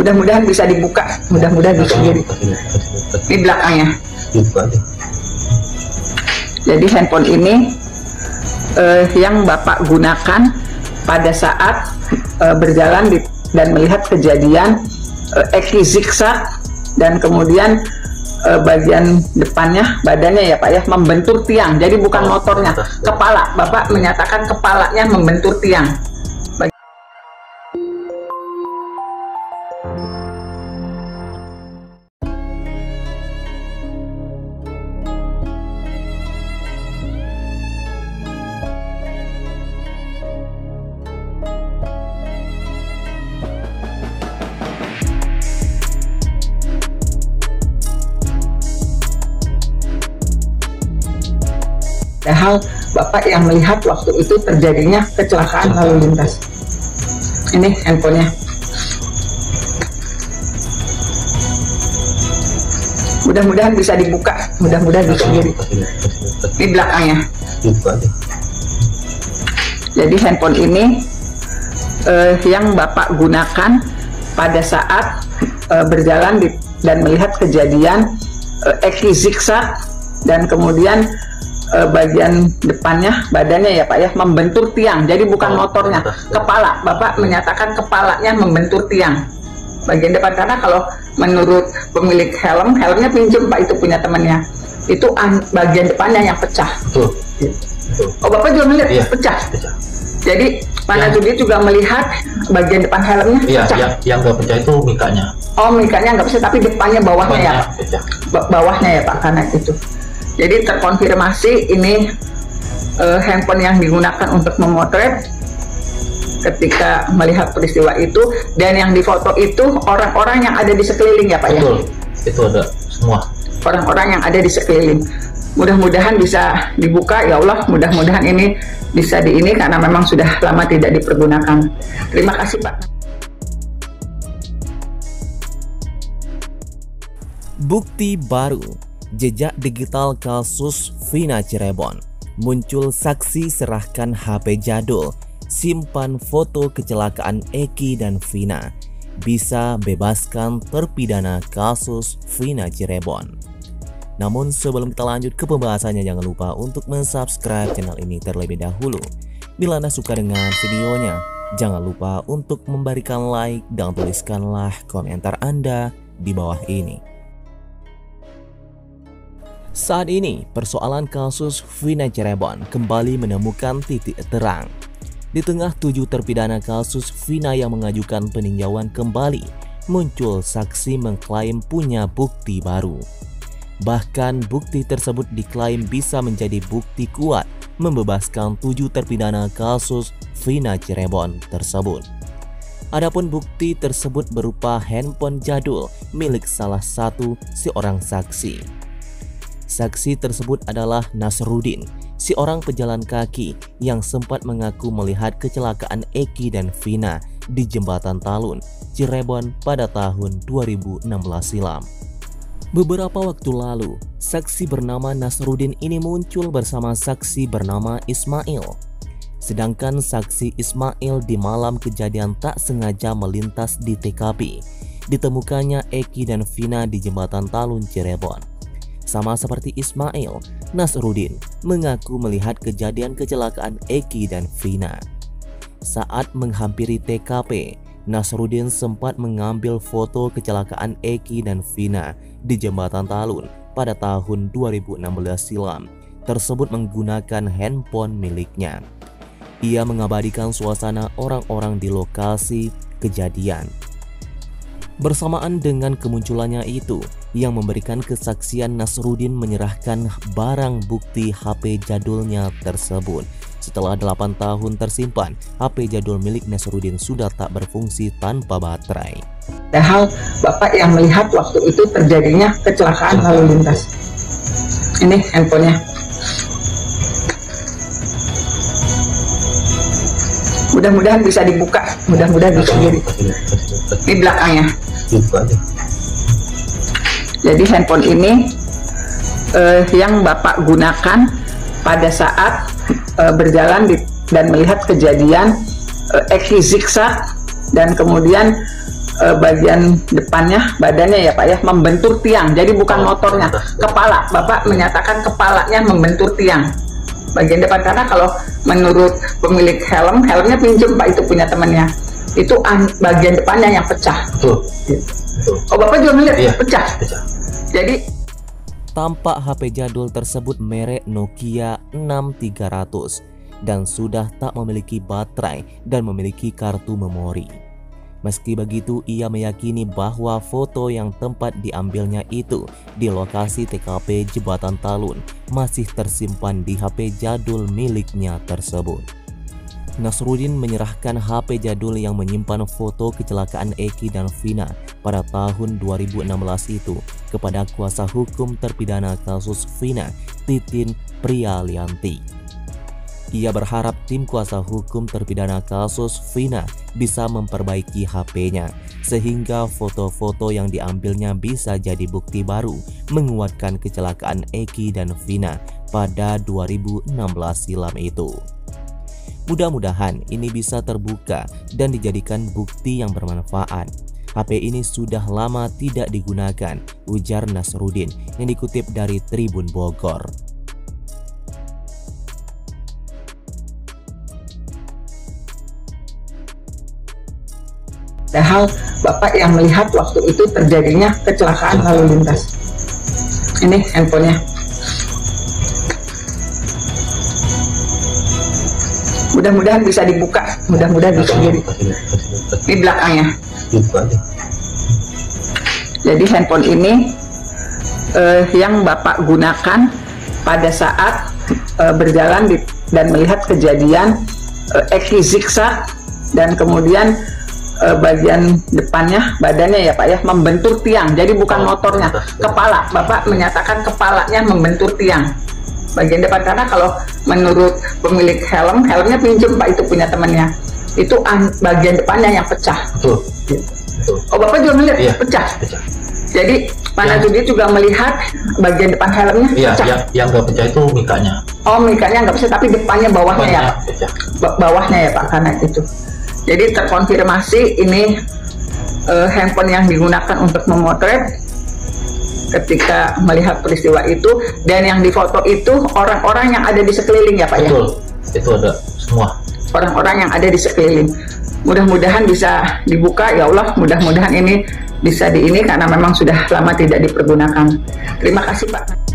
Mudah-mudahan bisa dibuka, mudah-mudahan bisa diri. Ini belakangnya. Jadi handphone ini yang Bapak gunakan pada saat berjalan dan melihat kejadian Eki zigzag dan kemudian bagian depannya, badannya ya Pak ya, membentur tiang. Jadi bukan motornya, kepala. Bapak menyatakan kepalanya membentur tiang. Padahal Bapak yang melihat waktu itu terjadinya kecelakaan lalu lintas. Ini handphonenya. Mudah-mudahan bisa dibuka, mudah-mudahan bisa diri. Ini belakangnya. Jadi handphone ini yang Bapak gunakan pada saat berjalan dan melihat kejadian Eki zigzag dan kemudian bagian depannya, badannya ya Pak ya, membentur tiang. Jadi bukan motornya, kepala. Bapak menyatakan kepalanya membentur tiang bagian depan, karena kalau menurut pemilik helmnya pinjem Pak, itu punya temannya, itu bagian depannya yang pecah. Oh Bapak juga melihat pecah. Jadi mana dia juga melihat bagian depan helmnya pecah. Yang nggak pecah itu mikanya. Oh, mikanya nggak pecah, tapi depannya bawahnya ya Pak. Bawahnya ya Pak, karena itu. Jadi terkonfirmasi ini handphone yang digunakan untuk memotret ketika melihat peristiwa itu, dan yang difoto itu orang-orang yang ada di sekeliling ya Pak. Betul, ya? Itu ada semua. Orang-orang yang ada di sekeliling. Mudah-mudahan bisa dibuka ya Allah, mudah-mudahan ini bisa karena memang sudah lama tidak dipergunakan. Terima kasih Pak. Bukti baru. Jejak digital kasus Vina Cirebon. Muncul saksi serahkan HP jadul, simpan foto kecelakaan Eki dan Vina. Bisa bebaskan terpidana kasus Vina Cirebon. Namun sebelum kita lanjut ke pembahasannya, jangan lupa untuk mensubscribe channel ini terlebih dahulu. Bila Anda suka dengan videonya, jangan lupa untuk memberikan like dan tuliskanlah komentar Anda di bawah ini. Saat ini, persoalan kasus Vina Cirebon kembali menemukan titik terang. Di tengah 7 terpidana kasus Vina yang mengajukan peninjauan kembali, muncul saksi mengklaim punya bukti baru. Bahkan bukti tersebut diklaim bisa menjadi bukti kuat membebaskan 7 terpidana kasus Vina Cirebon tersebut. Adapun bukti tersebut berupa handphone jadul milik salah satu seorang saksi. Saksi tersebut adalah Nasrudin, seorang pejalan kaki yang sempat mengaku melihat kecelakaan Eki dan Vina di Jembatan Talun, Cirebon pada tahun 2016 silam. Beberapa waktu lalu, saksi bernama Nasrudin ini muncul bersama saksi bernama Ismail. Sedangkan saksi Ismail di malam kejadian tak sengaja melintas di TKP. Ditemukannya Eki dan Vina di Jembatan Talun, Cirebon. Sama seperti Ismail, Nasrudin mengaku melihat kejadian kecelakaan Eki dan Vina. Saat menghampiri TKP, Nasrudin sempat mengambil foto kecelakaan Eki dan Vina di Jembatan Talun pada tahun 2016 silam. Tersebut menggunakan handphone miliknya. Ia mengabadikan suasana orang-orang di lokasi kejadian. Bersamaan dengan kemunculannya itu, yang memberikan kesaksian Nasrudin menyerahkan barang bukti HP jadulnya tersebut. Setelah 8 tahun tersimpan, HP jadul milik Nasrudin sudah tak berfungsi tanpa baterai. Padahal Bapak yang melihat waktu itu terjadinya kecelakaan lalu lintas. Ini handphonenya. Mudah-mudahan bisa dibuka, mudah-mudahan bisa diri. Ini belakangnya. Jadi handphone ini yang Bapak gunakan pada saat berjalan dan melihat kejadian Eki zigzag dan kemudian bagian depannya, badannya ya Pak ya, membentur tiang. Jadi bukan motornya, kepala. Bapak menyatakan kepalanya membentur tiang bagian depan, karena kalau menurut pemilik helmnya pinjem Pak, itu punya temannya. Itu bagian depannya yang pecah. Betul. Oh Bapak juga melihat iya, pecah. Jadi tampak HP jadul tersebut merek Nokia 6300 dan sudah tak memiliki baterai dan memiliki kartu memori. Meski begitu, ia meyakini bahwa foto yang tempat diambilnya itu di lokasi TKP Jembatan Talun masih tersimpan di HP jadul miliknya tersebut. Nasruddin menyerahkan HP jadul yang menyimpan foto kecelakaan Eki dan Vina pada tahun 2016 itu kepada kuasa hukum terpidana kasus Vina, Titin Prialianti. Ia berharap tim kuasa hukum terpidana kasus Vina bisa memperbaiki HP-nya sehingga foto-foto yang diambilnya bisa jadi bukti baru menguatkan kecelakaan Eki dan Vina pada 2016 silam itu. Mudah-mudahan ini bisa terbuka dan dijadikan bukti yang bermanfaat. HP ini sudah lama tidak digunakan, ujar Nasruddin yang dikutip dari Tribun Bogor. Padahal Bapak yang melihat waktu itu terjadinya kecelakaan lalu lintas. Ini handphonenya. Mudah-mudahan bisa dibuka, mudah-mudahan bisa diri. Ini belakangnya. Jadi handphone ini yang Bapak gunakan pada saat berjalan dan melihat kejadian Eki zigzag dan kemudian bagian depannya, badannya ya Pak ya, membentur tiang. Jadi bukan motornya, kepala. Bapak menyatakan kepalanya membentur tiang bagian depan, karena kalau menurut pemilik helmnya pinjem Pak, itu punya temannya. Itu bagian depannya yang pecah. Betul. Oh Bapak juga melihat pecah. Jadi Pak Nasruddin juga melihat bagian depan helmnya pecah. Yang nggak pecah itu mikanya. Oh, mikanya nggak pecah, tapi depannya bawahnya ya Pak. Bawahnya ya Pak, karena itu. Jadi terkonfirmasi ini handphone yang digunakan untuk memotret ketika melihat peristiwa itu, dan yang difoto itu orang-orang yang ada di sekeliling ya Pak. Betul. Itu ada semua. Orang-orang yang ada di sekeliling. Mudah-mudahan bisa dibuka ya Allah, mudah-mudahan ini bisa karena memang sudah lama tidak dipergunakan. Terima kasih Pak.